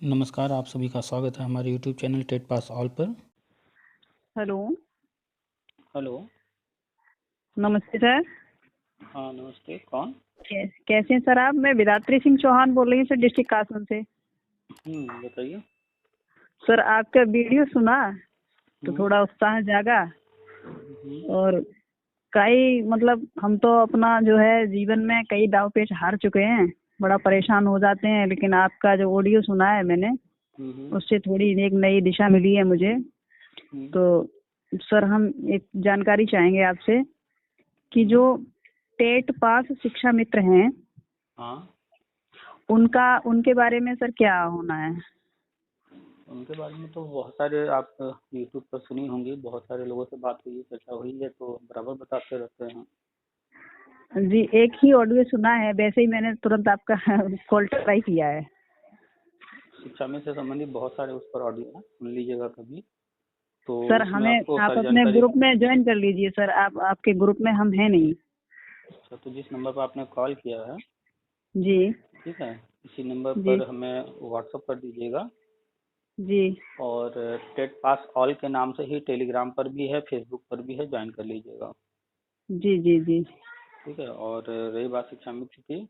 नमस्कार, आप सभी का स्वागत है हमारे YouTube channel TET pass all पर। हेलो। हेलो। नमस्ते सर। हाँ, नमस्ते। कौन? कैसे हैं सर आप? मैं विधात्री सिंह चौहान बोल रही हूँ सर, डिस्ट्रिक्ट कासगंज से। बताइए। सर आपका वीडियो सुना तो हम्म, थोड़ा उत्साह जागा। हम्म, और कई मतलब हम तो अपना जो है जीवन में कई दाव पेच हार चुके हैं, बड़ा परेशान हो जाते हैं, लेकिन आपका जो ऑडियो सुना है मैंने, हम्म, उससे थोड़ी एक नई दिशा मिली है मुझे। हम्म, तो सर हम एक जानकारी चाहेंगे आपसे कि हम्म, जो टेट पास शिक्षा मित्र हैं हाँ, उनका उनके बारे में सर क्या होना है? उनके बारे में तो बहुत सारे आप यूट्यूब पर सुनी होंगी, बहुत सारे लोगों से बात हुई है, चर्चा हुई है, तो बराबर बताते रहते हैं। जी, एक ही ऑडियो सुना है, वैसे ही मैंने तुरंत आपका कॉल ट्राई किया है। शिक्षा में से संबंधित बहुत सारे उस पर ऑडियो है, सुन लीजिएगा कभी। तो सर उसमें हमें आपको आप सारी अपने जानकारी। ग्रुप में ज्वाइन कर लीजिए सर, आप आपके ग्रुप में हम हैं नहीं। अच्छा, तो जिस नंबर पर आपने कॉल किया है, जी ठीक है, इसी नंबर जी पर हमें व्हाट्सअप कर दीजिएगा। जी और टेट पास ऑल के नाम से ही टेलीग्राम पर भी है, फेसबुक पर भी है, ज्वाइन कर लीजिएगा। जी जी जी ठीक है। और रही बात शिक्षा मित्र की,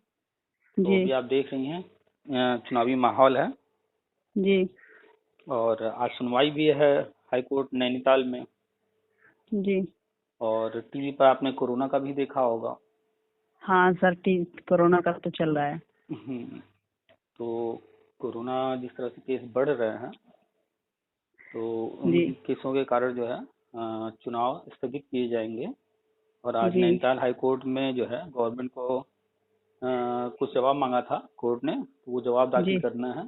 तो जी अभी आप देख रही हैं चुनावी माहौल है। जी और आज सुनवाई भी है हाई कोर्ट नैनीताल में। जी। और टीवी पर आपने कोरोना का भी देखा होगा। हाँ सर, ठीक, कोरोना का तो चल रहा है। हम्म, तो कोरोना जिस तरह से केस बढ़ रहे हैं, तो उन जी केसों के कारण जो है चुनाव स्थगित किए जाएंगे। और आज जी नैनीताल हाई कोर्ट में जो है गवर्नमेंट को कुछ जवाब मांगा था कोर्ट ने, तो वो जवाब दाखिल जी। करना है।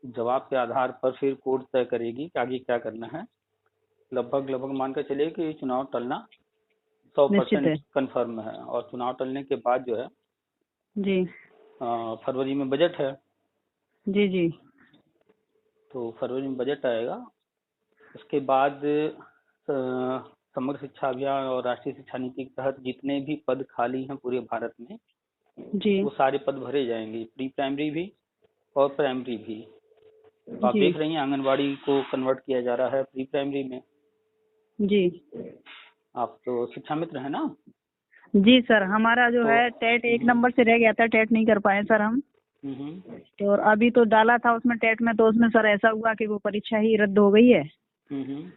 जवाब के आधार पर फिर कोर्ट तय करेगी कि आगे क्या करना है। लगभग लगभग मान कर चलिए कि चुनाव टलना निश्चित 100% है। कन्फर्म है। और चुनाव टलने के बाद जो है जी फरवरी में बजट है। जी जी तो फरवरी में बजट आएगा। उसके बाद समग्र शिक्षा अभियान और राष्ट्रीय शिक्षा नीति के तहत जितने भी पद खाली हैं पूरे भारत में, जी वो सारे पद भरे जाएंगे, प्री प्राइमरी भी और प्राइमरी भी। तो आप जी देख रही हैं आंगनबाड़ी को कन्वर्ट किया जा रहा है प्री प्राइमरी में। जी आप तो शिक्षा मित्र है ना? जी सर, हमारा जो तो है टेट एक नंबर से रह गया था, टेट नहीं कर पाए सर हम। हम्म, तो और अभी तो डाला था उसमें टेट में, तो उसमें सर ऐसा हुआ कि वो परीक्षा ही रद्द हो गई है। हम्म।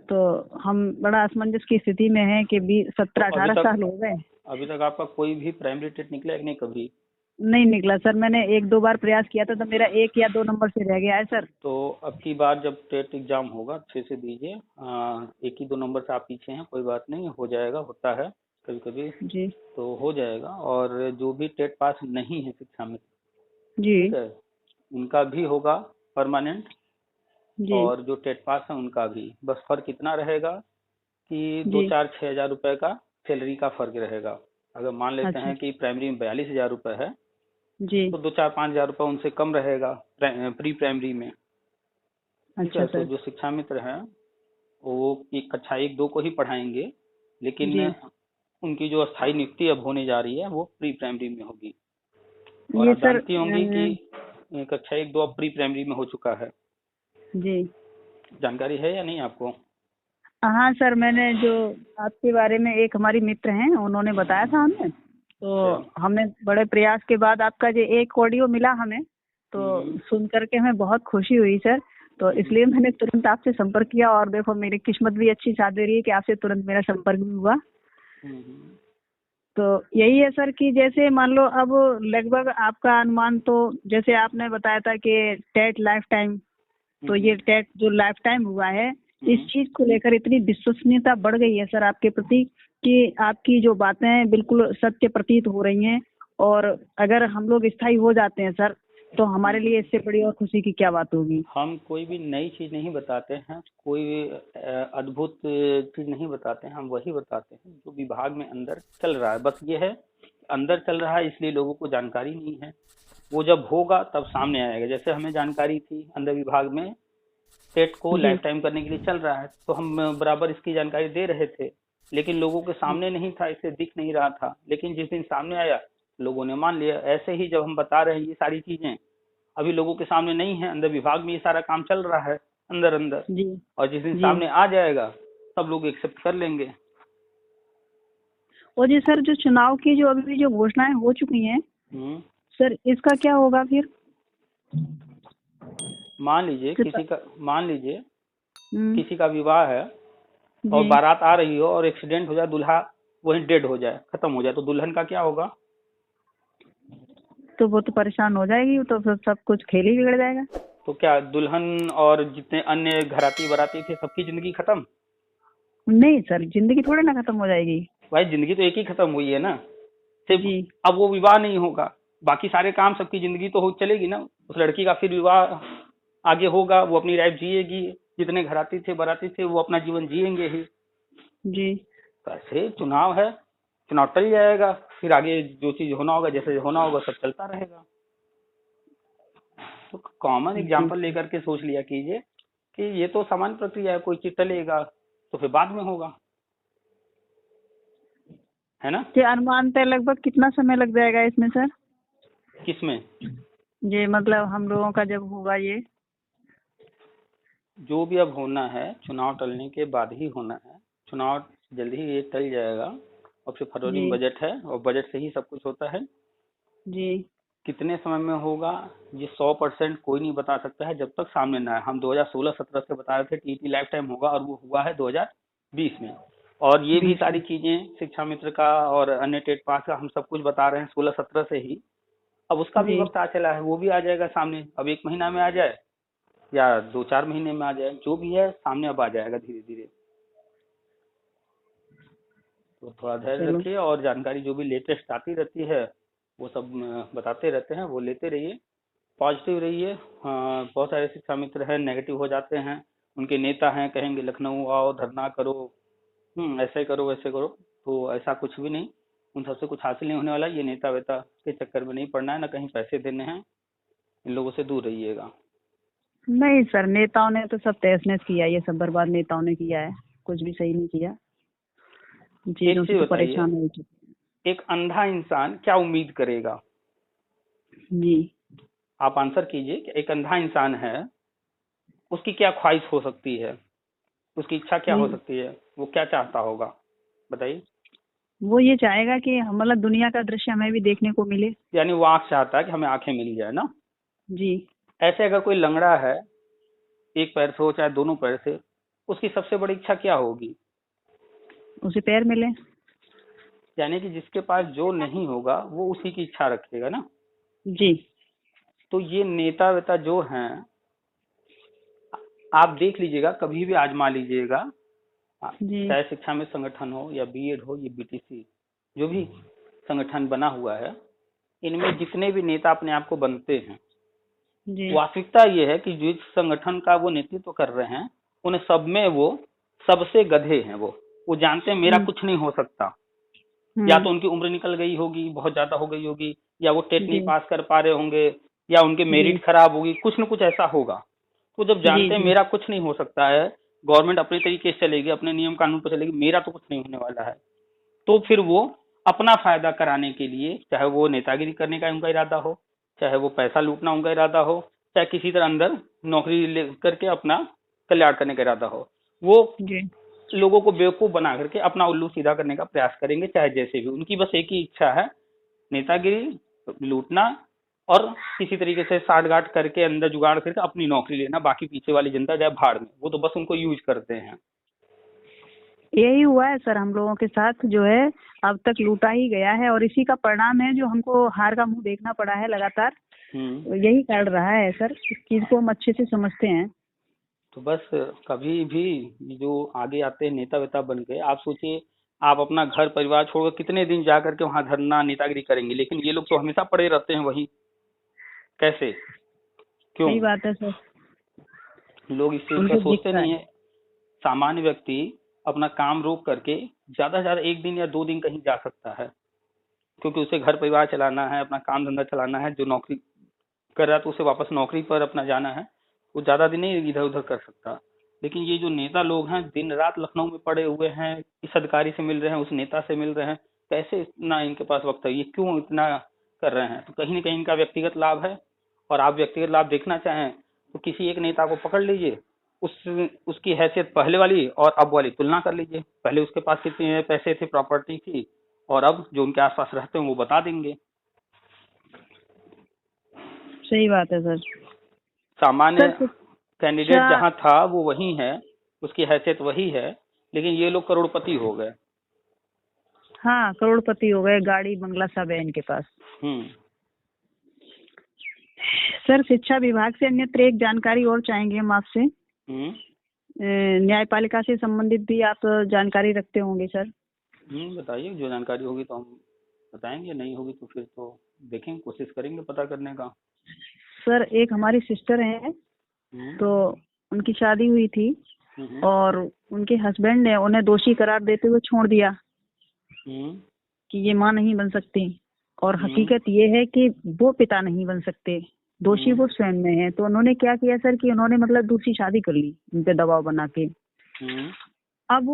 तो हम बड़ा असमंजस की स्थिति में हैं कि 17 तो 18 साल हो गए। अभी तक आपका कोई भी प्राइमरी टेट निकला है कि नहीं कभी? नहीं निकला सर, मैंने एक दो बार प्रयास किया था, तो मेरा 1 या 2 नंबर से रह गया है सर। तो अब की बार जब टेट एग्जाम होगा अच्छे से दीजिए। एक ही दो नंबर से आप पीछे हैं, कोई बात नहीं, हो जाएगा, होता है कभी कभी। जी तो हो जाएगा। और जो भी टेट पास नहीं है शिक्षा में, जी ठीक है, उनका भी होगा परमानेंट। जी और जो टेट पास है उनका भी, बस फर्क इतना रहेगा कि दो जी। चार 6 हजार रुपए का सैलरी का फर्क रहेगा। अगर मान लेते अच्छा। हैं कि प्राइमरी में 42 हजार रुपए है, जी। तो 2 4 5 हजार रुपये उनसे कम रहेगा प्री प्राइमरी में। ठीक अच्छा है। तो सर। जो शिक्षा मित्र हैं वो एक कक्षा एक दो को ही पढ़ाएंगे, लेकिन जी। उनकी जो स्थायी नियुक्ति अब होने जा रही है वो प्री प्राइमरी में होगी। और ये आप सर जानती होंगी कि कक्षा एक दो अब प्री प्राइमरी में हो चुका है। जी। जानकारी है या नहीं आपको? हाँ सर, मैंने जो आपके बारे में, एक हमारी मित्र हैं, उन्होंने बताया था हमें। अच्छा। तो हमें बड़े प्रयास के बाद आपका जो एक ऑडियो मिला हमें, तो हम्म, सुन करके हमें बहुत खुशी हुई सर। तो हम्म, इसलिए मैंने तुरंत आपसे संपर्क किया, और देखो मेरी किस्मत भी अच्छी साथ दे रही है कि आपसे तुरंत मेरा संपर्क भी हुआ। हम्म, तो यही है सर कि जैसे मान लो अब लगभग आपका अनुमान, तो जैसे आपने बताया था कि टेट लाइफ टाइम, तो हम्म, ये टेट जो लाइफ टाइम हुआ है, इस हम्म, चीज को लेकर इतनी विश्वसनीयता बढ़ गई है सर आपके प्रति कि आपकी जो बातें हैं बिल्कुल सत्य प्रतीत हो रही हैं। और अगर हम लोग स्थायी हो जाते हैं सर, तो हमारे लिए हम्म। इससे बड़ी और खुशी की क्या बात होगी। हम कोई भी नई चीज नहीं बताते हैं, कोई अद्भुत चीज नहीं बताते हैं। हम वही बताते हैं जो विभाग में अंदर चल रहा है। बस ये है, अंदर चल रहा है इसलिए लोगों को जानकारी नहीं है। वो जब होगा तब सामने आएगा। जैसे हमें जानकारी थी अंदर विभाग में टेट को जी लाइफ टाइम करने के लिए चल रहा है, तो हम बराबर इसकी जानकारी दे रहे थे। लेकिन लोगों के सामने नहीं था, इससे दिख नहीं रहा था। लेकिन जिस दिन सामने आया, लोगों ने मान लिया। ऐसे ही जब हम बता रहे हैं ये सारी चीजें, अभी लोगों के सामने नहीं है, अंदर विभाग में ये सारा काम चल रहा है अंदर अंदर, जी और जिस दिन जी। सामने आ जाएगा सब लोग एक्सेप्ट कर लेंगे। और जी सर, जो चुनाव की जो अभी जो घोषणाएं हो चुकी हैं हम्म। सर, इसका क्या होगा फिर? मान लीजिए कितना- मान लीजिए हम्म, किसी का विवाह है और जी। बारात आ रही हो और एक्सीडेंट हो जाए, दूल्हा वहीं डेड हो जाए, खत्म हो जाए, तो दुल्हन का क्या होगा? तो वो तो परेशान हो जाएगी, तो फिर सब कुछ खेल ही बिगड़ जाएगा। तो क्या दुल्हन और जितने अन्य घराती बराती थे सबकी जिंदगी खत्म? नहीं सर, जिंदगी थोड़ी ना खत्म हो जाएगी। भाई जिंदगी तो एक ही खत्म हुई है ना, सिर्फ जी अब वो विवाह नहीं होगा, बाकी सारे काम, सबकी जिंदगी तो हो चलेगी ना। उस लड़की का फिर विवाह आगे होगा, वो अपनी लाइफ जिएगी, जितने घराती थे बराती थे वो अपना जीवन जिएंगे ही। जी। तो ऐसे चुनाव है, चुनाव टल जाएगा, फिर आगे जो चीज होना होगा, जैसे होना होगा सब चलता रहेगा। तो कॉमन जी एग्जाम्पल लेकर के सोच लिया कीजिए कि ये तो सामान्य प्रक्रिया है, कोई चीज टलेगा तो फिर बाद में होगा, है ना? जी। अनुमानतः लगभग कितना समय लग जाएगा इसमें सर? किसमें? ये मतलब हम लोगों का जब होगा ये। जो भी अब होना है चुनाव टलने के बाद ही होना है। चुनाव जल्दी ही ये टल जाएगा, और फिर फरवरी जी में बजट है और बजट से ही सब कुछ होता है। जी कितने समय में होगा ये 100% कोई नहीं बता सकता है जब तक सामने ना आए। हम 2016-17 से बता रहे थे टीटी लाइफ टाइम होगा, और वो हुआ है 2020 में। और ये भी 20 सारी में। चीजें शिक्षा मित्र का और अन्य टेट पास का हम सब कुछ बता रहे हैं 16-17 से ही। अब उसका भी जी वक्त आ चला है, वो भी आ जाएगा सामने, अब 1 महीना में आ जाए या 2-4 महीने में आ जाए, जो भी है सामने अब आ जाएगा धीरे धीरे। तो थोड़ा धैर्य चलो। रखिए, और जानकारी जो भी लेटेस्ट आती रहती है वो सब बताते रहते हैं, वो लेते रहिए, पॉजिटिव रहिए। हाँ, बहुत सारे शिक्षा मित्र हैं नेगेटिव हो जाते हैं, उनके नेता हैं कहेंगे लखनऊ आओ धरना करो, ऐसे करो वैसे करो, तो ऐसा कुछ भी नहीं, उन सबसे कुछ हासिल नहीं होने वाला। ये नेता वेता के चक्कर में नहीं पड़ना है, ना कहीं पैसे देने हैं, इन लोगों से दूर रहिएगा। नहीं सर, नेताओं ने तो सब तहस नहस किया, ये सब बर्बाद नेताओं ने किया है, कुछ भी सही नहीं किया। एक चीजों से चीज तो बताइए, परेशान हो चुके। एक अंधा इंसान क्या उम्मीद करेगा? जी आप आंसर कीजिए कि एक अंधा इंसान है, उसकी क्या ख्वाहिश हो सकती है, उसकी इच्छा क्या हो जी। सकती है, वो क्या चाहता होगा, बताइए। वो ये चाहेगा कि मतलब दुनिया का दृश्य हमें भी देखने को मिले। यानी वो आंख चाहता है कि हमें आंखें मिल जाए ना। जी। ऐसे अगर कोई लंगड़ा है, एक पैर से हो चाहे दोनों पैर से, उसकी सबसे बड़ी इच्छा क्या होगी? उसे पैर मिले। यानी कि जिसके पास जो नहीं होगा वो उसी की इच्छा रखेगा ना। जी तो ये नेता वेता जो हैं, आप देख लीजिएगा, कभी भी आजमा लीजिएगा, जी चाहे शिक्षा में संगठन हो या बीएड हो या बीटीसी, जो भी संगठन बना हुआ है, इनमें जितने भी नेता अपने आप को बनते हैं, जी। वास्तविकता ये है कि जिस संगठन का वो नेतृत्व कर रहे हैं, उन्हें सब में वो सबसे गधे हैं। वो जानते हैं मेरा हम्म कुछ नहीं हो सकता, या हम्म, तो उनकी उम्र निकल गई होगी, बहुत ज्यादा हो गई होगी, या वो टेट नहीं जी पास कर पा रहे होंगे, या उनके जी मेरिट खराब होगी, कुछ न कुछ ऐसा होगा। तो जब जी जानते हैं जी मेरा कुछ नहीं हो सकता है, गवर्नमेंट अपने तरीके से चलेगी, अपने नियम कानून पर चलेगी, मेरा तो कुछ नहीं होने वाला है, तो फिर वो अपना फायदा कराने के लिए, चाहे वो नेतागिरी करने का उनका इरादा हो, चाहे वो पैसा लूटना उनका इरादा हो, चाहे किसी तरह अंदर नौकरी ले करके अपना कल्याण करने का इरादा हो, वो जी लोगों को बेवकूफ बना करके अपना उल्लू सीधा करने का प्रयास करेंगे, चाहे जैसे भी। उनकी बस एक ही इच्छा है, नेतागिरी, लूटना, और किसी तरीके से साठ गांठ करके अंदर जुगाड़ करके अपनी नौकरी लेना, बाकी पीछे वाली जनता जाए भाड़ में, वो तो बस उनको यूज करते हैं। यही हुआ है सर हम लोगों के साथ, जो है अब तक लूटा ही गया है, और इसी का परिणाम है जो हमको हार का मुंह देखना पड़ा है लगातार। हम्म। यही कर रहा है सर, इस चीज को हम अच्छे से समझते हैं। तो बस कभी भी जो आगे आते हैं नेता वेता बन के, आप सोचिए, आप अपना घर परिवार छोड़कर कितने दिन जा करके वहां धरना नेतागिरी करेंगे, लेकिन ये लोग तो हमेशा पड़े रहते हैं वही। कैसे? क्यों? सही बात है सर। लोग इस चीज का उनको सोचते दिखता है। नहीं है। सामान्य व्यक्ति अपना काम रोक करके ज्यादा से ज्यादा 1 दिन या 2 दिन कहीं जा सकता है, क्योंकि उसे घर परिवार चलाना है, अपना काम धंधा चलाना है, जो नौकरी कर रहा है तो उसे वापस नौकरी पर अपना जाना है, वो ज्यादा दिन नहीं इधर उधर कर सकता। लेकिन ये जो नेता लोग हैं दिन रात लखनऊ में पड़े हुए हैं, इस अधिकारी से मिल रहे हैं, उस नेता से मिल रहे हैं, कैसे इतना इनके पास वक्त है, ये क्यों इतना कर रहे हैं? तो कहीं ना कहीं इनका व्यक्तिगत लाभ है, और आप व्यक्तिगत लाभ देखना चाहें तो किसी एक नेता को पकड़ लीजिए, उसकी हैसियत पहले वाली और अब वाली तुलना कर लीजिए, पहले उसके पास कितने पैसे थे, प्रॉपर्टी थी, और अब जो उनके आसपास रहते हैं वो बता देंगे। सही बात है सर। सामान्य सर कैंडिडेट जहाँ था वो वही है, उसकी हैसियत वही है, लेकिन ये लोग करोड़पति हो गए। हाँ, करोड़पति हो गए, गाड़ी बंगला सब है इनके पास। सर शिक्षा विभाग से अन्यत्र एक जानकारी और चाहेंगे हम आपसे। न्यायपालिका से संबंधित भी आप जानकारी रखते होंगे सर। बताइए, जो जानकारी होगी तो हम बताएंगे, नहीं होगी तो फिर तो देखेंगे, कोशिश करेंगे पता करने का। सर एक हमारी सिस्टर है, तो उनकी शादी हुई थी और उनके हस्बैंड ने उन्हें दोषी करार देते हुए छोड़ दिया कि ये माँ नहीं बन सकती, और हकीकत ये है कि वो पिता नहीं बन सकते, दोषी वो स्वयं में है। तो उन्होंने क्या किया सर कि उन्होंने मतलब दूसरी शादी कर ली उन पे दबाव बना के। अब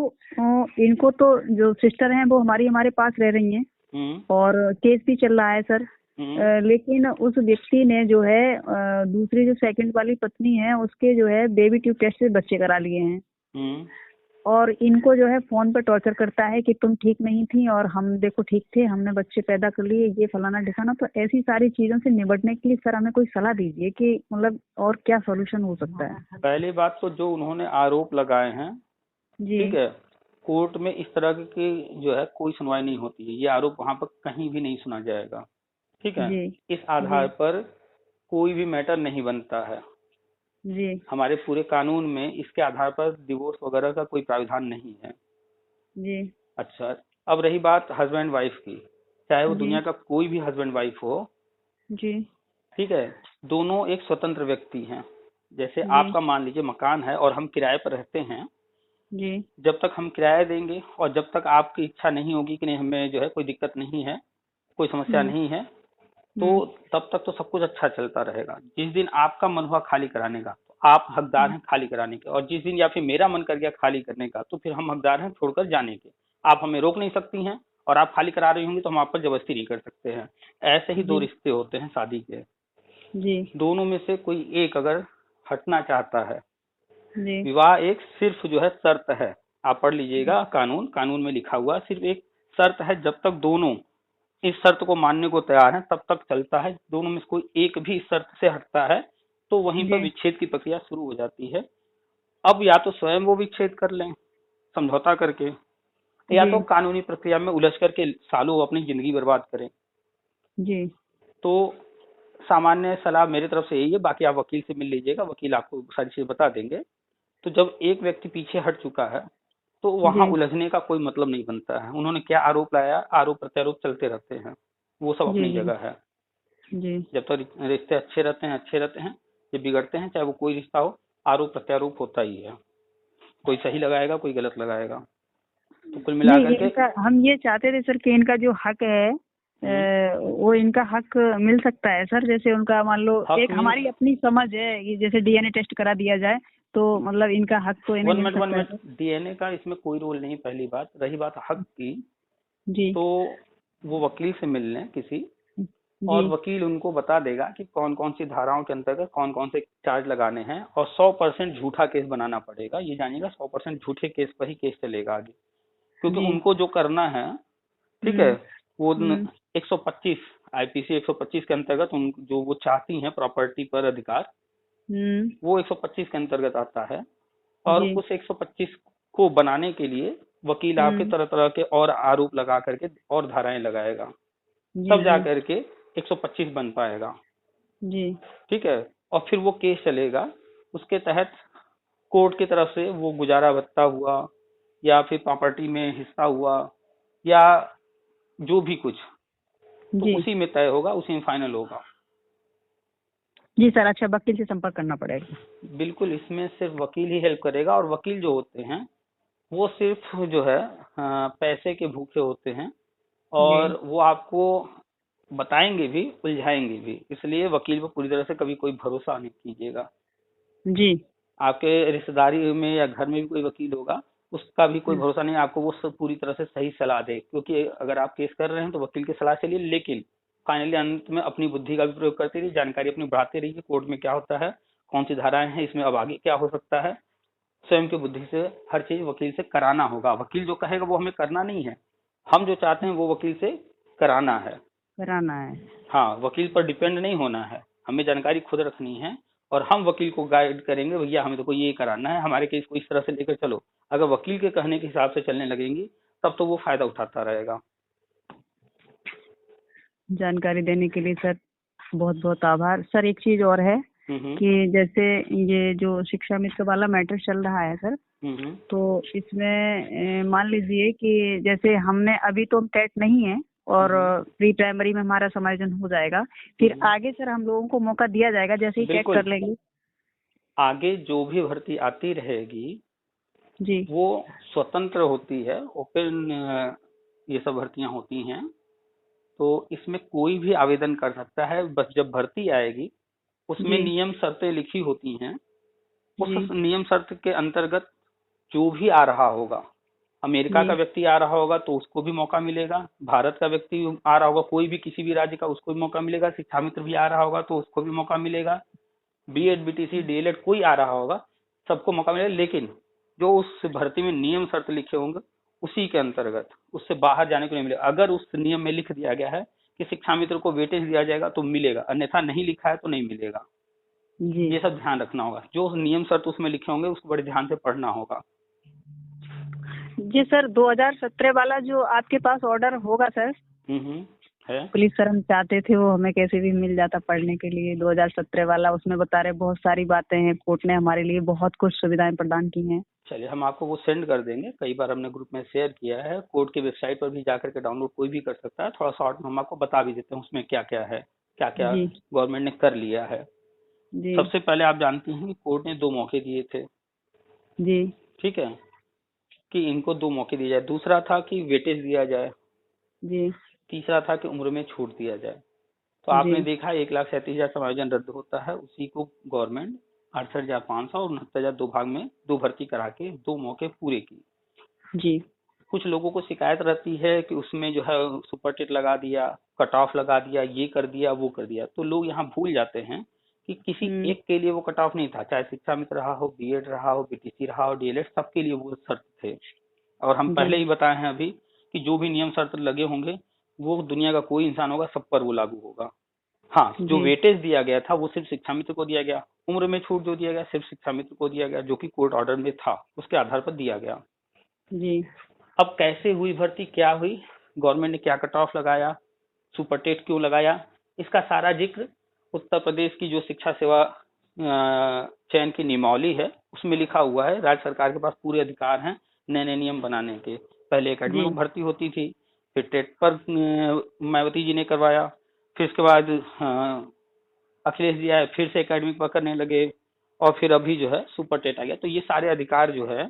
इनको तो जो सिस्टर हैं वो हमारे पास रह रही हैं और केस भी चल रहा है सर। लेकिन उस व्यक्ति ने जो है दूसरी जो सेकंड वाली पत्नी है उसके जो है बेबी ट्यूब टेस्ट से बच्चे करा लिए हैं, और इनको जो है फोन पे टॉर्चर करता है कि तुम ठीक नहीं थी और हम देखो ठीक थे, हमने बच्चे पैदा कर लिए, ये फलाना ढिकाना। तो ऐसी सारी चीजों से निपटने के लिए सर हमें कोई सलाह दीजिए कि मतलब और क्या सॉल्यूशन हो सकता है। पहली बात तो जो उन्होंने आरोप लगाए हैं, ठीक है, कोर्ट में इस तरह की जो है कोई सुनवाई नहीं होती है, ये आरोप वहां पर कहीं भी नहीं सुना जाएगा, ठीक है। इस आधार पर कोई भी मैटर नहीं बनता है जी। हमारे पूरे कानून में इसके आधार पर डिवोर्स वगैरह का कोई प्राविधान नहीं है जी। अच्छा, अब रही बात हस्बैंड वाइफ की, चाहे वो दुनिया का कोई भी हस्बैंड वाइफ हो जी, ठीक है, दोनों एक स्वतंत्र व्यक्ति हैं। जैसे आपका मान लीजिए मकान है और हम किराए पर रहते हैं जी, जब तक हम किराया देंगे और जब तक आपकी इच्छा नहीं होगी कि नहीं हमें जो है कोई दिक्कत नहीं है, कोई समस्या नहीं है, तो तब तक तो सब कुछ अच्छा चलता रहेगा। जिस दिन आपका मन हुआ खाली कराने का तो आप हकदार हैं खाली कराने के, और जिस दिन या फिर मेरा मन कर गया खाली करने का तो फिर हम हकदार हैं छोड़कर जाने के। आप हमें रोक नहीं सकती हैं, और आप खाली करा रही होंगी तो हम आप पर जबरदस्ती नहीं कर सकते हैं। ऐसे ही दो रिश्ते होते हैं शादी के जी, दोनों में से कोई एक अगर हटना चाहता है, विवाह एक सिर्फ जो है शर्त है, आप पढ़ लीजिएगा कानून में लिखा हुआ सिर्फ एक शर्त है, जब तक दोनों इस शर्त को मानने को तैयार हैं तब तक चलता है। दोनों में से कोई एक भी इस शर्त से हटता है तो वहीं पर विच्छेद की प्रक्रिया शुरू हो जाती है। अब या तो स्वयं वो विच्छेद कर लें समझौता करके, या तो कानूनी प्रक्रिया में उलझ करके सालों अपनी जिंदगी बर्बाद करें जी। तो सामान्य सलाह मेरी तरफ से यही है, बाकी आप वकील से मिल लीजिएगा, वकील आपको सारी चीजें बता देंगे। तो जब एक व्यक्ति पीछे हट चुका है तो वहां उलझने का कोई मतलब नहीं बनता है। उन्होंने क्या आरोप लाया, आरोप प्रत्यारोप चलते रहते हैं, वो सब अपनी जगह है जी। जब तक तो रिश्ते अच्छे रहते हैं, जब बिगड़ते हैं चाहे वो कोई रिश्ता हो, आरोप प्रत्यारोप होता ही है, कोई सही लगाएगा कोई गलत लगाएगा। तो कुल मिलाकर के हम ये चाहते थे सर कि इनका जो हक है वो इनका हक मिल सकता है सर। जैसे उनका मान लो एक हमारी अपनी समझ है, ये जैसे डीएनए टेस्ट करा दिया जाए तो मतलब इनका हक तो इन्हें मिल सकता है। डीएनए का इसमें कोई रोल नहीं। पहली बात, रही बात हक की जी, तो वो वकील से मिल लें किसी, और वकील उनको बता देगा कि कौन कौन सी धाराओं के अंतर्गत कौन कौन से चार्ज लगाने हैं, और 100% झूठा केस बनाना पड़ेगा। ये जानिएगा 100% झूठे केस पर ही केस चलेगा आगे, क्योंकि उनको जो करना है ठीक है वो 125 आईपीसी 125 के अंतर्गत जो वो चाहती हैं प्रॉपर्टी पर अधिकार, वो 125 के अंतर्गत आता है। और उस 125 को बनाने के लिए वकील आपके तरह तरह के और आरोप लगा करके और धाराएं लगाएगा, तब जा करके 125 बन पाएगा जी, ठीक है। और फिर वो केस चलेगा, उसके तहत कोर्ट की तरफ से वो गुजारा भत्ता हुआ या फिर प्रॉपर्टी में हिस्सा हुआ या जो भी कुछ, तो उसी में तय होगा, उसी में फाइनल होगा जी सर। अच्छा, वकील से संपर्क करना पड़ेगा? बिल्कुल, इसमें सिर्फ वकील ही हेल्प करेगा, और वकील जो होते हैं वो सिर्फ जो है पैसे के भूखे होते हैं, और वो आपको बताएंगे भी उलझाएंगे भी, इसलिए वकील पर पूरी तरह से कभी कोई भरोसा नहीं कीजिएगा जी। आपके रिश्तेदारी में या घर में भी कोई वकील होगा, उसका भी कोई भरोसा नहीं, आपको वो सब पूरी तरह से सही सलाह दे, क्योंकि अगर आप केस कर रहे हैं तो वकील की सलाह चलिए, लेकिन फाइनली अंत में अपनी बुद्धि का भी प्रयोग करते रहिए, जानकारी अपनी बढ़ाते रहिए, कोर्ट में क्या होता है, कौन सी धाराएं हैं, इसमें अब आगे क्या हो सकता है, स्वयं की बुद्धि से हर चीज वकील से कराना होगा। वकील जो कहेगा वो हमें करना नहीं है, हम जो चाहते हैं वो वकील से कराना है। हाँ, वकील पर डिपेंड नहीं होना है, हमें जानकारी खुद रखनी है और हम वकील को गाइड करेंगे, भैया हमें तो ये कराना है, हमारे केस को इस तरह से लेकर चलो। अगर वकील के कहने के हिसाब से चलने लगेंगी तब तो वो फायदा उठाता रहेगा। जानकारी देने के लिए सर बहुत बहुत आभार। सर एक चीज और है कि जैसे ये जो शिक्षा मित्र वाला मैटर चल रहा है सर, तो इसमें मान लीजिए कि जैसे हमने अभी तो हम टेट नहीं है और प्री प्राइमरी में हमारा समायोजन हो जाएगा, फिर आगे सर हम लोगों को मौका दिया जाएगा जैसे ही टेट कर लेंगे? आगे जो भी भर्ती आती रहेगी जी, वो स्वतंत्र होती है, ओपन ये सब भर्तियां होती हैं, तो इसमें कोई भी आवेदन कर सकता है। बस जब भर्ती आएगी उसमें नियम शर्तें लिखी होती हैं, उस नियम शर्त के अंतर्गत जो भी आ रहा होगा, अमेरिका का व्यक्ति आ रहा होगा तो उसको भी मौका मिलेगा, भारत का व्यक्ति आ रहा होगा कोई भी किसी भी राज्य का उसको भी मौका मिलेगा, शिक्षा मित्र भी आ रहा होगा तो उसको भी मौका मिलेगा, बीएड बीटीसी डीएलएड कोई आ रहा होगा सबको मौका मिलेगा। लेकिन जो उस भर्ती में नियम शर्त लिखे होंगे उसी के अंतर्गत, उससे बाहर जाने को नहीं मिलेगा। अगर उस नियम में लिख दिया गया है कि शिक्षा मित्र को वेटेज दिया जाएगा तो मिलेगा, अन्यथा नहीं लिखा है तो नहीं मिलेगा। ये सब ध्यान रखना होगा, जो नियम शर्त उसमें लिखे होंगे उसको बड़े ध्यान से पढ़ना होगा। जी सर, 2017 वाला जो आपके पास ऑर्डर होगा सर है, प्लीज सर हम चाहते थे वो हमें कैसे भी मिल जाता पढ़ने के लिए। 2017 वाला, उसमें बता रहे बहुत सारी बातें हैं, कोर्ट ने हमारे लिए बहुत कुछ सुविधाएं प्रदान की हैं। चलिए हम आपको वो सेंड कर देंगे, कई बार हमने ग्रुप में शेयर किया है, कोर्ट की वेबसाइट पर भी जाकर के डाउनलोड कोई भी कर सकता है। थोड़ा शॉर्ट में हम आपको बता भी देते हैं उसमें क्या क्या है, क्या क्या गवर्नमेंट ने कर लिया है। सबसे पहले आप जानती हैं कि कोर्ट ने 2 मौके दिए थे जी, ठीक है, कि इनको 2 मौके दिए जाए। दूसरा था कि वेटेज दिया जाए जी, तीसरा था कि उम्र में छूट दिया जाए। तो आपने देखा 1,37,000 समायोजन रद्द होता है, उसी को गवर्नमेंट 68,500 और 69,000 2 भाग में 2 भर्ती करा के 2 मौके पूरे की जी। कुछ लोगों को शिकायत रहती है कि उसमें जो है सुपर टेट लगा दिया, कट ऑफ लगा दिया, ये कर दिया वो कर दिया, तो लोग यहाँ भूल जाते हैं कि किसी एक के लिए वो कट ऑफ नहीं था, चाहे शिक्षा मित्र रहा हो, बीएड रहा हो, बीटीसी रहा हो, डीएलएड, सबके लिए वो शर्त थे। और हम पहले ही बताए हैं अभी कि जो भी नियम शर्त लगे होंगे वो दुनिया का कोई इंसान होगा सब पर वो लागू होगा। हाँ, जो वेटेज दिया गया था वो सिर्फ शिक्षा मित्र को दिया गया, उम्र में छूट जो दिया गया सिर्फ शिक्षा मित्र को दिया गया, जो कि कोर्ट ऑर्डर में था, उसके आधार पर दिया गया जी। अब कैसे हुई भर्ती, क्या हुई, गवर्नमेंट ने क्या कट ऑफ लगाया, सुपर टेट क्यों लगाया, इसका सारा जिक्र उत्तर प्रदेश की जो शिक्षा सेवा चयन की नियमावली है उसमें लिखा हुआ है। राज्य सरकार के पास पूरे अधिकार हैं नए नए नियम बनाने के। पहले एकेडमी में भर्ती होती थी, फिर टेट पर मायावती जी ने करवाया, फिर उसके बाद अखिलेश जी आए, फिर से एकेडमी पर करने लगे, और फिर अभी जो है सुपर टेट आ गया। तो ये सारे अधिकार जो है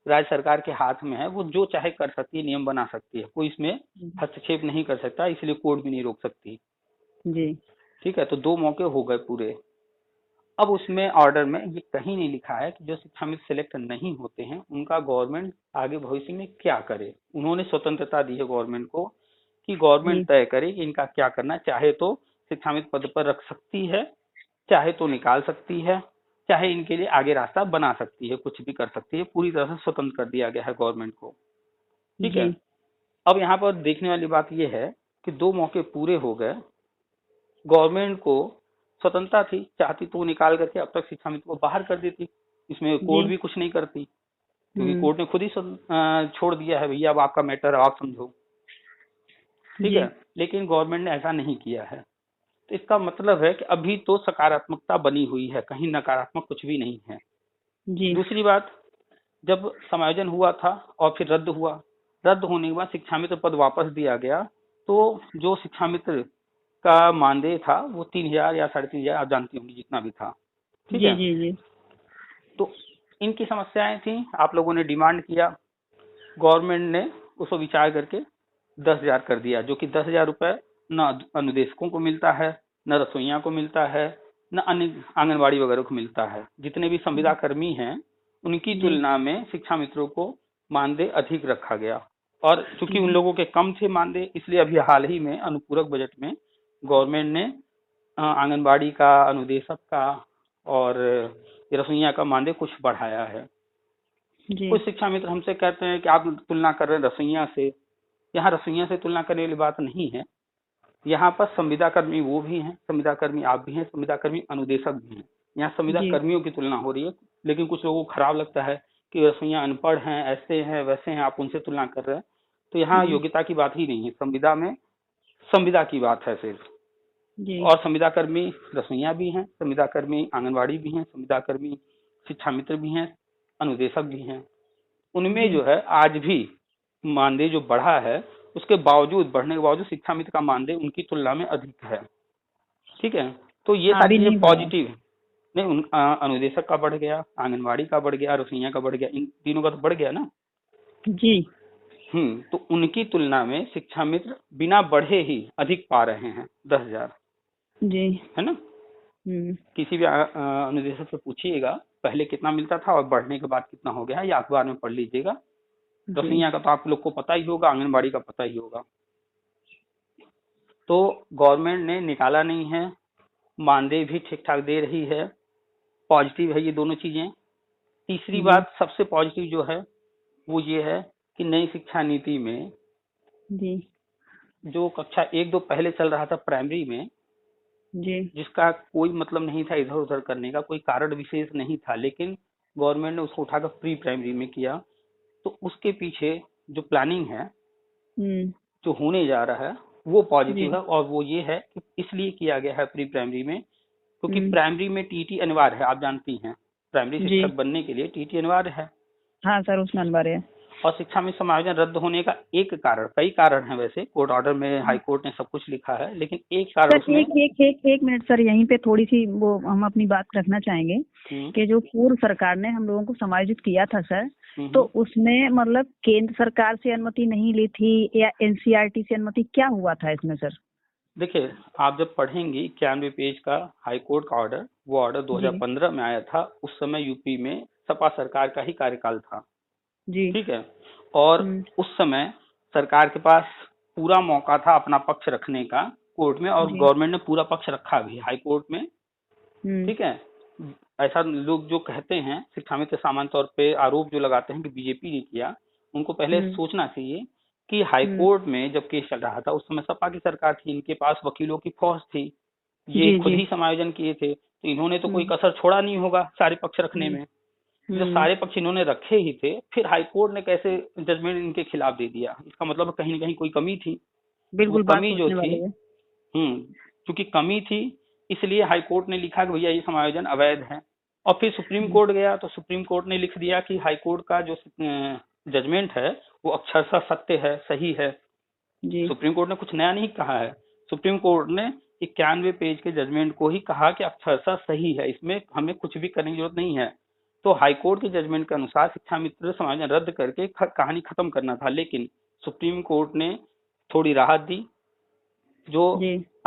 राज्य सरकार के हाथ में है, वो जो चाहे कर सकती है, नियम बना सकती है, कोई इसमें हस्तक्षेप नहीं कर सकता, इसलिए कोर्ट भी नहीं रोक सकती जी। ठीक है, तो 2 मौके हो गए पूरे। अब उसमें ऑर्डर में ये कहीं नहीं लिखा है कि जो शिक्षा मित्र सिलेक्ट नहीं होते हैं उनका गवर्नमेंट आगे भविष्य में क्या करे। उन्होंने स्वतंत्रता दी है गवर्नमेंट को कि गवर्नमेंट तय करे कि इनका क्या करना, चाहे तो शिक्षा मित्र पद पर रख सकती है, चाहे तो निकाल सकती है, चाहे इनके लिए आगे रास्ता बना सकती है, कुछ भी कर सकती है, पूरी तरह से स्वतंत्र कर दिया गया है गवर्नमेंट को। ठीक है, अब यहाँ पर देखने वाली बात यह है कि 2 मौके पूरे हो गए, गवर्नमेंट को स्वतंत्रता थी, चाहती तो निकाल करके अब तक शिक्षा मित्र को बाहर कर देती, इसमें कोर्ट भी कुछ नहीं करती, क्योंकि कोर्ट ने खुद ही छोड़ दिया है, भैया अब आपका मैटर आप समझो। ठीक है, लेकिन गवर्नमेंट ने ऐसा नहीं किया है, तो इसका मतलब है कि अभी तो सकारात्मकता बनी हुई है, कहीं नकारात्मक कुछ भी नहीं है जी। दूसरी बात, जब समायोजन हुआ था और फिर रद्द हुआ, रद्द होने के बाद शिक्षा मित्र पद वापस दिया गया, तो जो शिक्षा मित्र का मानदेय था वो 3,000 या 3,500 आप जानती होंगी जितना भी था। ठीक है जी जी। तो इनकी समस्याएं थी, आप लोगों ने डिमांड किया, गवर्नमेंट ने उसको विचार करके 10,000 कर दिया, जो कि 10,000 रुपए न अनुदेशकों को मिलता है, न रसोइया को मिलता है, न अन्य आंगनबाड़ी वगैरह को मिलता है। जितने भी संविदा कर्मी हैं उनकी तुलना में शिक्षा मित्रों को मानदेय अधिक रखा गया, और चूंकि उन लोगों के कम थे मानदेय, इसलिए अभी हाल ही में अनुपूरक बजट में गवर्नमेंट ने आंगनबाड़ी का, अनुदेशक का और रसोइया का मानदेय कुछ बढ़ाया है। जी कुछ शिक्षा मित्र हमसे कहते हैं कि आप तुलना कर रहे हैं रसोइया से। यहाँ रसोइया से तुलना करने वाली बात नहीं है। यहाँ पर संविदा कर्मी वो भी हैं, संविदा कर्मी आप भी हैं, संविदा कर्मी अनुदेशक भी हैं। यहाँ संविदा जी कर्मियों की तुलना हो रही है। लेकिन कुछ लोगों को खराब लगता है कि रसोइया अनपढ़ हैं, ऐसे हैं वैसे हैं, आप उनसे तुलना कर रहे हैं। तो यहाँ जी योग्यता की बात ही नहीं है, संविदा में संविदा की बात है सिर्फ। जी और संविदा कर्मी रसोइया भी हैं, संविदा कर्मी आंगनबाड़ी भी हैं, संविदा कर्मी शिक्षा मित्र भी हैं, अनुदेशक भी हैं। उनमें जी जो है आज भी मानदेय जो बढ़ा है, उसके बावजूद, बढ़ने के बावजूद शिक्षा मित्र का मानदेय उनकी तुलना में अधिक है। ठीक है, तो ये सारी अभी चीजें नहीं बढ़ा है। पॉजिटिव है। नहीं, अनुदेशक का बढ़ गया, आंगनबाड़ी का बढ़ गया, रसोइया का बढ़ गया, इन तीनों का तो बढ़ गया ना। जी तो उनकी तुलना में शिक्षा मित्र बिना बढ़े ही अधिक पा रहे हैं 10,000, जी है ना। किसी भी अनुदेशक से पूछिएगा पहले कितना मिलता था और बढ़ने के बाद कितना हो गया है, या अखबार में पढ़ लीजिएगा। जी रसोइया का तो आप लोग को पता ही होगा, आंगनबाड़ी का पता ही होगा। तो गवर्नमेंट ने निकाला नहीं है, मानदेय भी ठीक ठाक दे रही है, पॉजिटिव है ये दोनों चीजें। तीसरी जी बात सबसे पॉजिटिव जो है वो ये है कि नई शिक्षा नीति में जी जो कक्षा 1-2 पहले चल रहा था प्राइमरी में, जी जिसका कोई मतलब नहीं था इधर उधर करने का, कोई कारण विशेष नहीं था, लेकिन गवर्नमेंट ने उसको उठाकर प्री प्राइमरी में किया। तो उसके पीछे जो प्लानिंग है, जो होने जा रहा है, वो जी पॉजिटिव है। और वो ये है कि इसलिए किया गया है प्री प्राइमरी में क्योंकि प्राइमरी में टीटी अनिवार्य है, आप जानती हैं। प्राइमरी जी शिक्षक बनने के लिए टीटी अनिवार्य है। हाँ सर, उसमें अनिवार्य है। और शिक्षा में समायोजन रद्द होने का एक कारण, कई कारण है वैसे, कोर्ट ऑर्डर में हाई कोर्ट ने सब कुछ लिखा है, लेकिन एक कारण सर उसमें। एक मिनट सर, यहीं पे थोड़ी सी वो हम अपनी बात रखना चाहेंगे कि जो पूर्व सरकार ने हम लोगों को समायोजित किया था सर, तो उसमें मतलब केंद्र सरकार से अनुमति नहीं ली थी या एनसीईआरटी से अनुमति, क्या हुआ था इसमें सर? देखिए, आप जब पढ़ेंगी 91 पेज का हाई कोर्ट का ऑर्डर, वो ऑर्डर 2015 में आया था। उस समय यूपी में सपा सरकार का ही कार्यकाल था। जी ठीक है, और उस समय सरकार के पास पूरा मौका था अपना पक्ष रखने का कोर्ट में, और गवर्नमेंट ने पूरा पक्ष रखा भी हाई कोर्ट में। ठीक है, ऐसा लोग जो कहते हैं शिक्षा मित्र सामान्य तौर पे आरोप जो लगाते हैं कि बीजेपी ने किया, उनको पहले सोचना चाहिए कि हाई कोर्ट में जब केस चल रहा था उस समय सपा की सरकार थी, इनके पास वकीलों की फौज थी, ये खुद ही समायोजन किए थे, तो इन्होंने तो कोई कसर छोड़ा नहीं होगा सारे पक्ष रखने में। जब सारे पक्ष इन्होंने रखे ही थे, फिर हाई कोर्ट ने कैसे जजमेंट इनके खिलाफ दे दिया? इसका मतलब कहीं ना कहीं कोई कमी थी। बिल्कुल, कमी जो थी, क्योंकि कमी थी, इसलिए हाई कोर्ट ने लिखा कि भैया ये समायोजन अवैध है। और फिर सुप्रीम कोर्ट गया तो सुप्रीम कोर्ट ने लिख दिया कि हाई कोर्ट का जो जजमेंट है वो अक्षरशः सत्य है, सही है। सुप्रीम कोर्ट ने कुछ नया नहीं कहा है। सुप्रीम कोर्ट ने 91 पेज के जजमेंट को ही कहा कि अक्षरशः सही है, इसमें हमें कुछ भी करने की जरूरत नहीं है। तो हाई कोर्ट के जजमेंट के अनुसार शिक्षा मित्र समायोजन रद्द करके कहानी खत्म करना था, लेकिन सुप्रीम कोर्ट ने थोड़ी राहत दी। जो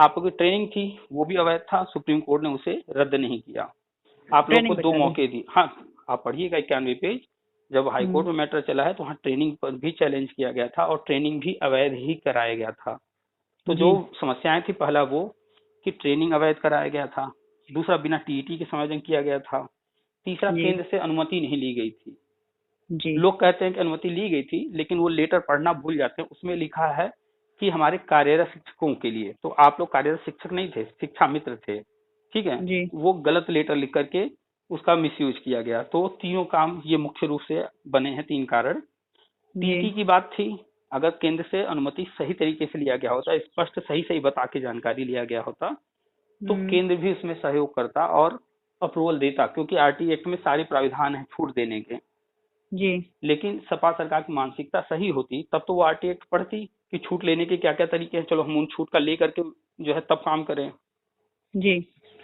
आपकी ट्रेनिंग थी वो भी अवैध था, सुप्रीम कोर्ट ने उसे रद्द नहीं किया। आप लोग को 2 मौके दी। हाँ, आप पढ़िएगा 91 पेज, जब हाई कोर्ट में मैटर चला है तो वहाँ ट्रेनिंग पर भी चैलेंज किया गया था और ट्रेनिंग भी अवैध ही कराया गया था। तो जो समस्याएं थी, पहला वो कि ट्रेनिंग अवैध कराया गया था, दूसरा बिना टीईटी के समायोजन किया गया था, तीसरा केंद्र से अनुमति नहीं ली गई थी। लोग कहते हैं कि अनुमति ली गई थी, लेकिन वो लेटर पढ़ना भूल जाते हैं, उसमें लिखा है कि हमारे कार्यरत शिक्षकों के लिए। तो आप लोग कार्यरत शिक्षक नहीं थे, शिक्षा मित्र थे। ठीक है, वो गलत लेटर लिख करके उसका मिसयूज किया गया। तो तीनों काम ये मुख्य रूप से बने हैं, 3 कारण। टीटी की बात थी, अगर केंद्र से अनुमति सही तरीके से लिया गया होता, स्पष्ट सही बता के जानकारी लिया गया होता, तो केंद्र भी उसमें सहयोग करता और अप्रूवल देता, क्योंकि आरटी एक्ट में सारे प्राविधान है छूट देने के। लेकिन सपा सरकार की मानसिकता सही होती तब तो वो आरटी एक्ट पढ़ती कि छूट लेने के क्या क्या तरीके हैं, चलो हम उन छूट का ले करके जो है तब काम करें।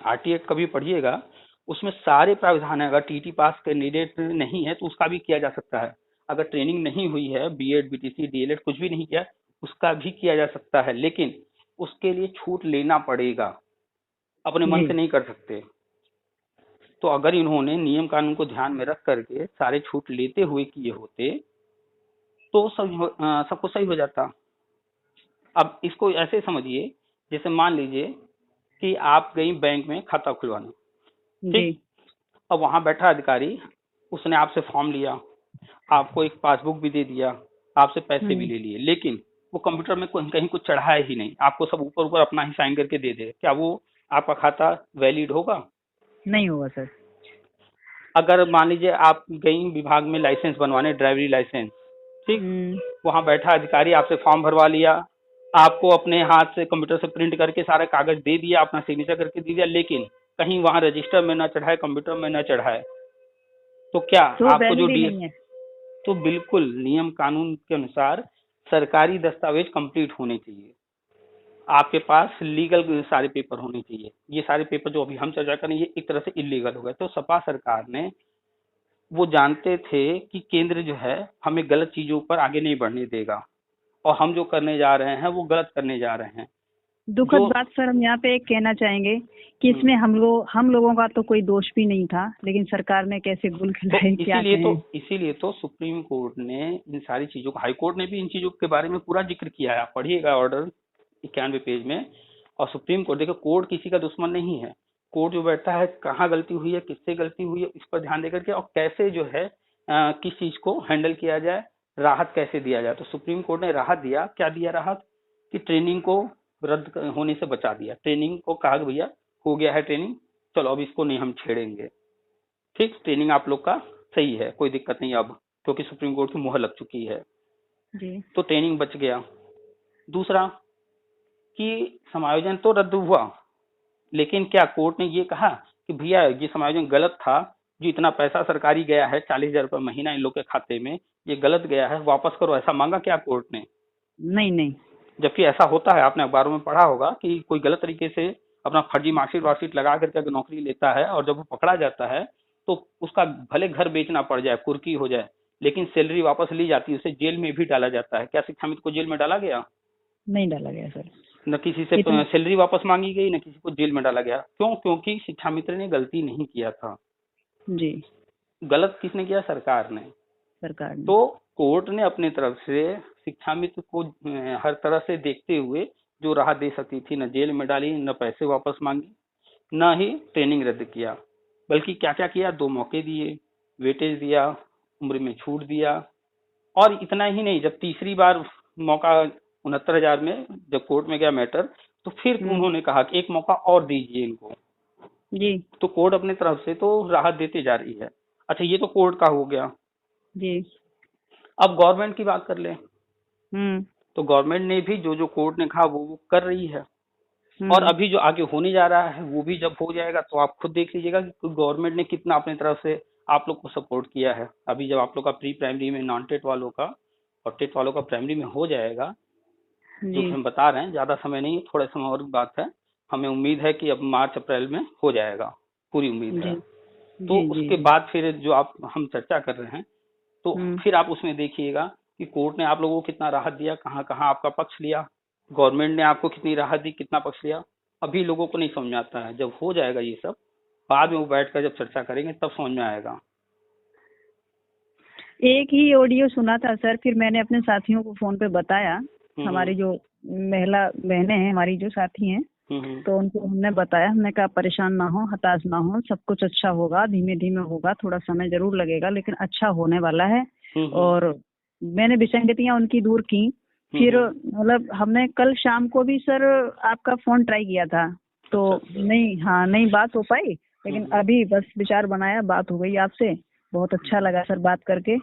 आरटी एक्ट कभी पढ़िएगा, उसमें सारे प्राविधान है। अगर टीटी पास कैंडिडेट नहीं है तो उसका भी किया जा सकता है। अगर ट्रेनिंग नहीं हुई है, बीएड बीटीसी डीएलएड कुछ भी नहीं किया, उसका भी किया जा सकता है, लेकिन उसके लिए छूट लेना पड़ेगा, अपने मन से नहीं कर सकते। तो अगर इन्होंने नियम कानून को ध्यान में रख करके सारे छूट लेते हुए किए होते तो सब कुछ सही हो जाता। अब इसको ऐसे समझिए, जैसे मान लीजिए कि आप गई बैंक में खाता खुलवाने, ठीक। अब वहां बैठा अधिकारी, उसने आपसे फॉर्म लिया, आपको एक पासबुक भी दे दिया, आपसे पैसे भी ले लिए, लेकिन वो कंप्यूटर में कहीं कुछ चढ़ाया ही नहीं, आपको सब ऊपर ऊपर अपना ही साइन करके दे दे, क्या वो आपका खाता वैलिड होगा? नहीं होगा सर। अगर मान लीजिए आप गई विभाग में लाइसेंस बनवाने, ड्राइवरी लाइसेंस, ठीक। वहां बैठा अधिकारी आपसे फॉर्म भरवा लिया, आपको अपने हाथ से कंप्यूटर से प्रिंट करके सारा कागज दे दिया, अपना सिग्नेचर करके दे दिया, लेकिन कहीं वहां रजिस्टर में ना चढ़ाए, कंप्यूटर में ना चढ़ाए, तो क्या तो आपको जो वैलिड ही नहीं है। तो बिल्कुल नियम कानून के अनुसार सरकारी दस्तावेज कंप्लीट होने चाहिए, आपके पास लीगल सारे पेपर होने चाहिए। ये सारे पेपर जो अभी हम चर्चा करें ये एक तरह से इलीगल हो गए। तो सपा सरकार ने, वो जानते थे कि केंद्र जो है हमें गलत चीजों पर आगे नहीं बढ़ने देगा, और हम जो करने जा रहे हैं वो गलत करने जा रहे हैं। दुखद बात सर, हम यहाँ पे एक कहना चाहेंगे कि इसमें हम लोगों का तो कोई दोष भी नहीं था, लेकिन सरकार ने कैसे गुल खिलाए, क्या इसीलिए तो सुप्रीम कोर्ट ने इन सारी चीजों को, हाई कोर्ट ने भी इन चीजों के बारे में पूरा जिक्र किया है, आप पढ़िएगा ऑर्डर 91 पेज में। और सुप्रीम कोर्ट, देखो कोर्ट किसी का दुश्मन नहीं है, कोर्ट जो बैठता है कहाँ गलती हुई है, किससे गलती हुई है, इस पर ध्यान देकर के और कैसे जो है किस चीज को हैंडल किया जाए, राहत कैसे दिया जाए। तो सुप्रीम कोर्ट ने राहत दिया, क्या दिया राहत, कि ट्रेनिंग को रद्द होने से बचा दिया। ट्रेनिंग को कहा कि भैया हो गया है ट्रेनिंग, चलो अब इसको नहीं हम छेड़ेंगे, ठीक, ट्रेनिंग आप लोग का सही है, कोई दिक्कत नहीं अब, क्योंकि सुप्रीम कोर्ट की मुहर लग चुकी है जी। तो ट्रेनिंग बच गया। दूसरा कि समायोजन तो रद्द हुआ, लेकिन क्या कोर्ट ने ये कहा कि भैया ये समायोजन गलत था, जो इतना पैसा सरकारी गया है 40,000 रुपये महीना इन लोग के खाते में, ये गलत गया है, वापस करो, ऐसा मांगा क्या कोर्ट ने? नहीं। जबकि ऐसा होता है, आपने अखबारों में पढ़ा होगा कि कोई गलत तरीके से अपना फर्जी मार्कशीट वार्कशीट लगा करके अगर नौकरी लेता है और जब वो पकड़ा जाता है तो उसका भले घर बेचना पड़ जाए, कुर्की हो जाए, लेकिन सैलरी वापस ली जाती है, उसे जेल में भी डाला जाता है। क्या शिक्षा मित्र को जेल में डाला गया? नहीं डाला गया सर। न किसी से सैलरी वापस मांगी गई, न किसी को जेल में डाला गया। क्यों? क्योंकि शिक्षा मित्र ने गलती नहीं किया था जी। गलत किसने किया? सरकार ने। तो कोर्ट ने अपने तरफ से शिक्षा मित्र को हर तरह से देखते हुए जो राहत दे सकती थी, न जेल में डाली, न पैसे वापस मांगी, न ही ट्रेनिंग रद्द किया, बल्कि क्या क्या किया, 2 मौके दिए, वेटेज दिया, उम्र में छूट दिया। और इतना ही नहीं, जब तीसरी बार मौका 69,000 में जब कोर्ट में गया मैटर, तो फिर उन्होंने कहा कि एक मौका और दीजिए इनको जी। तो कोर्ट अपने तरफ से तो राहत देती जा रही है। अच्छा, ये तो कोर्ट का हो गया जी। अब गवर्नमेंट की बात कर ले। तो गवर्नमेंट ने भी जो जो कोर्ट ने कहा वो कर रही है, और अभी जो आगे होने जा रहा है वो भी जब हो जाएगा तो आप खुद देख लीजिएगा कि गवर्नमेंट ने कितना अपने तरफ से आप लोग को सपोर्ट किया है। अभी जब आप लोग का प्री प्राइमरी में नॉन टेट वालों का और टेट वालों का प्राइमरी में हो जाएगा, जो हम बता रहे हैं, ज्यादा समय नहीं, थोड़े समय और बात है, हमें उम्मीद है कि अब मार्च अप्रैल में हो जाएगा, पूरी उम्मीद है। तो उसके बाद फिर जो हम चर्चा कर रहे हैं, तो फिर आप उसमें देखिएगा कि कोर्ट ने आप लोगों को कितना राहत दिया, कहाँ कहाँ आपका पक्ष लिया, गवर्नमेंट ने आपको कितनी राहत दी, कितना पक्ष लिया। अभी लोगों को नहीं समझ में आता है, जब हो जाएगा ये सब, बाद में वो बैठकर जब चर्चा करेंगे तब समझ में आएगा। एक ही ऑडियो सुना था सर, फिर मैंने अपने साथियों को फोन पे बताया, हमारी जो महिला बहनें हैं, हमारी जो साथी हैं, तो उनको हमने बताया, हमने कहा परेशान ना हो, हताश ना हो, सब कुछ अच्छा होगा, धीमे धीमे होगा, थोड़ा समय जरूर लगेगा लेकिन अच्छा होने वाला है। और मैंने विसंगतियां उनकी दूर की। फिर मतलब हमने कल शाम को भी सर आपका फोन ट्राई किया था, तो नहीं बात हो पाई, लेकिन अभी बस विचार बनाया, बात हो गई आपसे, बहुत अच्छा लगा सर बात करके।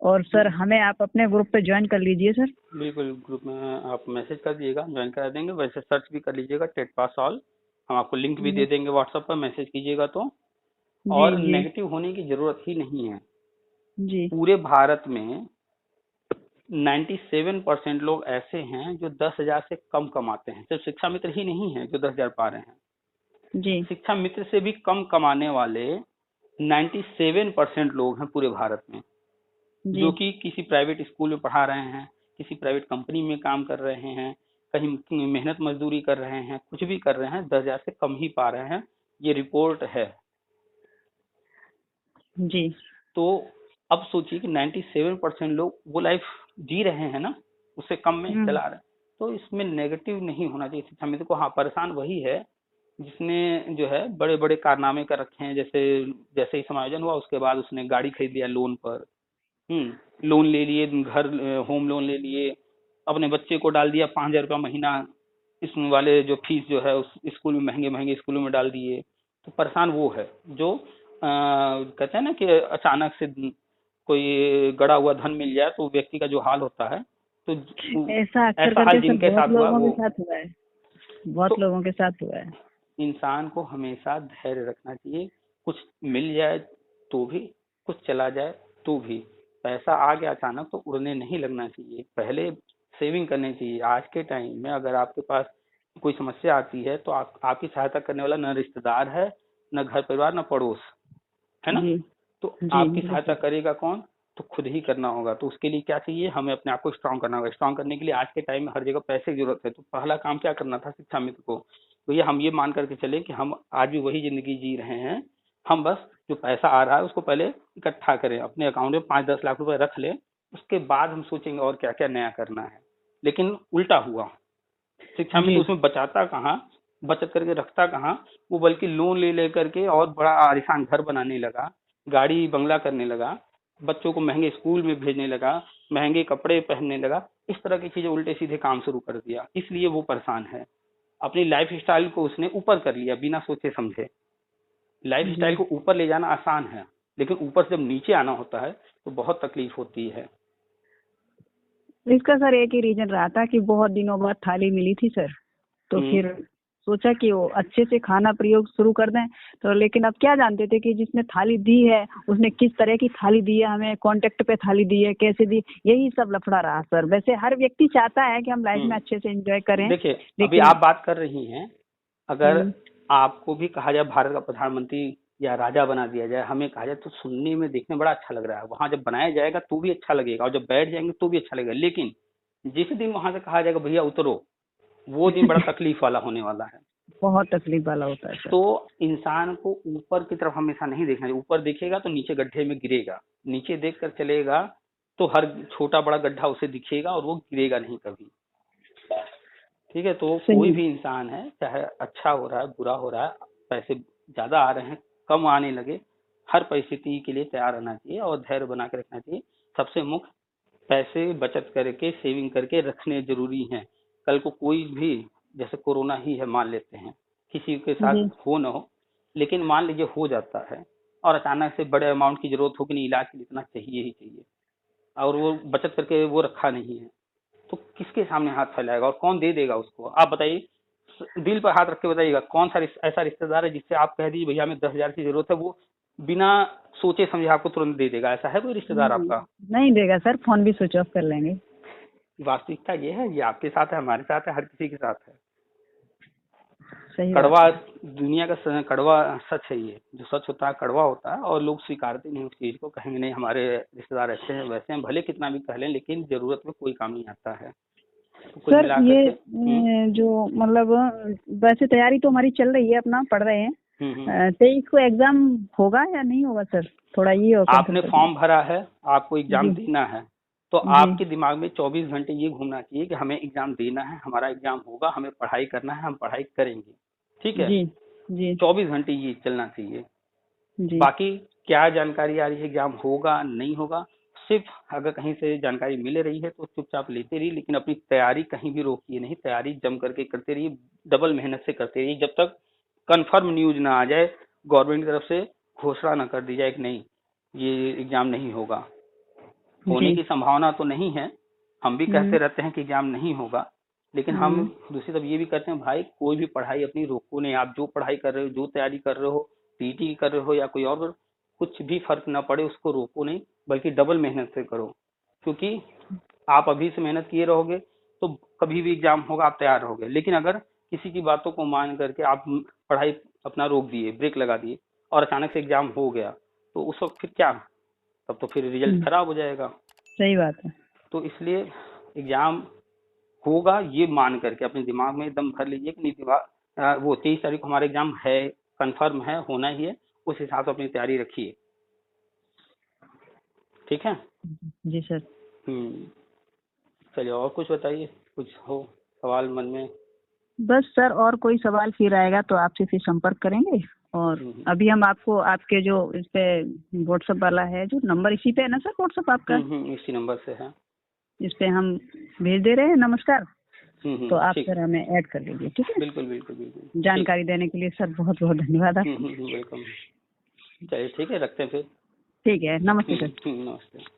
और सर हमें आप अपने ग्रुप पे ज्वाइन कर लीजिए सर। बिल्कुल, ग्रुप में आप मैसेज कर दीजिएगा, ज्वाइन करा देंगे। वैसे सर्च भी कर लीजिएगा टेट पास ऑल, हम आपको लिंक भी दे देंगे व्हाट्सएप पर, मैसेज कीजिएगा तो। और नेगेटिव होने की जरूरत ही नहीं है जी। पूरे भारत में 97% लोग ऐसे हैं जो 10,000 से कम कमाते हैं। सिर्फ शिक्षा मित्र ही नहीं है जो 10,000 पा रहे हैं जी। शिक्षा मित्र से भी कम कमाने वाले 97% लोग हैं पूरे भारत में, जो कि किसी प्राइवेट स्कूल में पढ़ा रहे हैं, किसी प्राइवेट कंपनी में काम कर रहे हैं, कहीं मेहनत मजदूरी कर रहे हैं, कुछ भी कर रहे हैं, 10,000 से कम ही पा रहे हैं, ये रिपोर्ट है जी। तो अब सोचिए कि 97% लोग वो लाइफ जी रहे हैं ना, उससे कम में चला रहे हैं। तो इसमें नेगेटिव नहीं होना चाहिए शिक्षा मित्र को। हाँ, परेशान वही है जिसने जो है बड़े बड़े कारनामे कर रखे हैं, जैसे जैसे ही समायोजन हुआ उसके बाद उसने गाड़ी खरीद लिया लोन पर, लोन ले लिए, घर होम लोन ले लिए, अपने बच्चे को डाल दिया 5,000 रुपया महीना इसमें वाले जो फीस जो है उस स्कूल में, महंगे महंगे स्कूलों में डाल दिए। तो परेशान वो है जो कहते हैं ना कि अचानक से कोई गड़ा हुआ धन मिल जाए तो व्यक्ति का जो हाल होता है, तो ऐसा अक्सर ऐसा हाल करके सर जिनके बहुत साथ हुआ लोगों वो। के साथ हुआ है, बहुत तो लोगों के साथ हुआ है। इंसान को हमेशा धैर्य रखना चाहिए, कुछ मिल जाए तो भी, कुछ चला जाए तो भी, पैसा आ गया अचानक तो उड़ने नहीं लगना चाहिए, पहले सेविंग करनी चाहिए। आज के टाइम में अगर आपके पास कोई समस्या आती है तो आपकी सहायता करने वाला न रिश्तेदार है, न घर परिवार, न पड़ोस, है ना। जी तो जी आपकी बिल्कुल। सहायता करेगा कौन, तो खुद ही करना होगा। तो उसके लिए क्या चाहिए, हमें अपने आप को स्ट्रांग करना होगा। स्ट्रांग करने के लिए आज के टाइम में हर जगह पैसे की जरूरत है। तो पहला काम क्या करना था शिक्षा मित्र को, तो ये हम ये मान करके चले कि हम आज भी वही जिंदगी जी रहे हैं। हम बस जो पैसा आ रहा है उसको पहले इकट्ठा करें, अपने अकाउंट में 5-10 लाख रुपए रख लें, उसके बाद हम सोचेंगे और क्या क्या नया करना है। लेकिन उल्टा हुआ, शिक्षा मित्र जी उसमें बचाता कहाँ, बचत करके रखता कहाँ, वो बल्कि लोन ले लेकर के और बड़ा आलीशान घर बनाने लगा, गाड़ी बंगला करने लगा, बच्चों को महंगे स्कूल में भेजने लगा, महंगे कपड़े पहनने लगा, इस तरह की चीजें उल्टे सीधे काम शुरू कर दिया। इसलिए वो परेशान है। अपनी लाइफ स्टाइल को उसने ऊपर कर लिया बिना सोचे समझे। लाइफ जी। स्टाइल को ऊपर ले जाना आसान है, लेकिन ऊपर से जब नीचे आना होता है तो बहुत तकलीफ होती है। इसका सर एक ही रीजन रहा था कि बहुत दिनों बाद थाली मिली थी सर, तो फिर सोचा कि वो अच्छे से खाना प्रयोग शुरू कर दें। तो लेकिन अब क्या जानते थे कि जिसने थाली दी है उसने किस तरह की थाली दी है, हमें कांटेक्ट पे थाली दी है, कैसे दी, यही सब लफड़ा रहा सर। वैसे हर व्यक्ति चाहता है कि हम लाइफ में अच्छे से एंजॉय करें, देखिए अभी लेकिन आप बात कर रही हैं, अगर आपको भी कहा जाए भारत का प्रधानमंत्री या राजा बना दिया जाए, हमें कहा जाए, तो सुनने में देखने में बड़ा अच्छा लग रहा है, वहां जब बनाया जाएगा तो भी अच्छा लगेगा और जब बैठ जाएंगे तो भी अच्छा लगेगा। लेकिन जिस दिन वहां से कहा जाएगा भैया उतरो, वो दिन बड़ा तकलीफ वाला होने वाला है। बहुत तकलीफ वाला होता है सर। तो इंसान को ऊपर की तरफ हमेशा नहीं देखना चाहिए। ऊपर देखेगा तो नीचे गड्ढे में गिरेगा, नीचे देख कर चलेगा तो हर छोटा बड़ा गड्ढा उसे दिखेगा और वो गिरेगा नहीं कभी। ठीक है, तो कोई भी इंसान है, चाहे अच्छा हो रहा है बुरा हो रहा है, पैसे ज्यादा आ रहे हैं कम आने लगे, हर परिस्थिति के लिए तैयार रहना चाहिए और धैर्य बना के रखना चाहिए। सबसे मुख्य पैसे बचत करके सेविंग करके रखने जरूरी हैं। कल को कोई भी, जैसे कोरोना ही है मान लेते हैं, किसी के साथ हो ना हो, लेकिन मान लीजिए हो जाता है और अचानक से बड़े अमाउंट की जरूरत हो कि नहीं, इलाज के लिए इतना चाहिए ही चाहिए, और वो बचत करके वो रखा नहीं है, तो किसके सामने हाथ फैलाएगा और कौन दे देगा उसको, आप बताइए। दिल पर हाथ रख के बताइएगा, कौन सा ऐसा रिश्तेदार है जिससे आप कह दीजिए भैया हमें 10,000 की जरूरत है, वो बिना सोचे समझे आपको तुरंत दे देगा? ऐसा है कोई रिश्तेदार आपका? नहीं देगा सर, फोन भी स्विच ऑफ कर लेंगे। वास्तविकता ये है, ये आपके साथ है, हमारे साथ है, हर किसी के साथ है। सही कड़वा दुनिया का कड़वा सच है, ये जो सच होता है कड़वा होता है और लोग स्वीकारते नहीं उस चीज को, कहेंगे नहीं हमारे रिश्तेदार ऐसे हैं वैसे हैं, भले कितना भी कह लें, लेकिन जरूरत में कोई काम नहीं आता है। तो कुल सर मिलाकर ये के जो मतलब वैसे तैयारी तो हमारी चल रही है, अपना पढ़ रहे हैं। 23 को एग्जाम होगा या नहीं होगा सर, थोड़ा ये हो। आपने फॉर्म भरा है, आपको एग्जाम देना है, तो आपके दिमाग में 24 घंटे ये घूमना चाहिए कि हमें एग्जाम देना है, हमारा एग्जाम होगा, हमें पढ़ाई करना है, हम पढ़ाई करेंगे। ठीक है, जी जी 24 घंटे ये चलना चाहिए। जी। बाकी क्या जानकारी आ रही है, एग्जाम होगा नहीं होगा, सिर्फ अगर कहीं से जानकारी मिल रही है तो चुपचाप लेते रहिए, लेकिन अपनी तैयारी कहीं भी रोकिए नहीं, तैयारी जम करके करते रहिए, डबल मेहनत से करते रहिए, जब तक कंफर्म न्यूज ना आ जाए, गवर्नमेंट की तरफ से घोषणा ना कर दी जाए कि नहीं ये एग्जाम नहीं होगा। होने की संभावना तो नहीं है, हम भी कहते रहते हैं कि एग्जाम नहीं होगा, लेकिन हम दूसरी तरफ ये भी करते हैं भाई कोई भी पढ़ाई अपनी रोको नहीं। आप जो पढ़ाई कर रहे हो, जो तैयारी कर रहे हो, पीटी कर रहे हो या कोई और, कुछ भी फर्क ना पड़े, उसको रोको नहीं, बल्कि डबल मेहनत से करो, क्योंकि आप अभी से मेहनत किए रहोगे तो कभी भी एग्जाम होगा आप तैयार रहोगे। लेकिन अगर किसी की बातों को मान करके आप पढ़ाई अपना रोक दिए, ब्रेक लगा दिए और अचानक से एग्जाम हो गया, तो उस वक्त फिर क्या, तब तो फिर रिजल्ट खराब हो जाएगा। सही बात है। तो इसलिए एग्जाम होगा ये मान करके अपने दिमाग में एकदम भर लीजिए कि नहीं, दिमाग वो 23 तारीख को हमारा एग्जाम है, कंफर्म है, होना ही है, उस हिसाब से अपनी तैयारी रखिए। ठीक है जी सर। चलिए और कुछ बताइए, कुछ हो। सवाल मन में? बस सर, और कोई सवाल फिर आएगा तो आपसे फिर संपर्क करेंगे। और अभी हम आपको आपके जो इस पे व्हाट्सएप वाला है जो नंबर, इसी पे है ना सर व्हाट्सएप आपका? इसी नंबर से है। इस पे हम भेज दे रहे हैं नमस्कार। तो आप सर हमें ऐड कर लीजिए, ठीक है? बिल्कुल बिल्कुल बिल्कुल। जानकारी देने के लिए सर बहुत बहुत धन्यवाद आपको। वेलकम। चलिए ठीक है, रखते हैं फिर। ठीक है, नमस्ते सर। नमस्ते।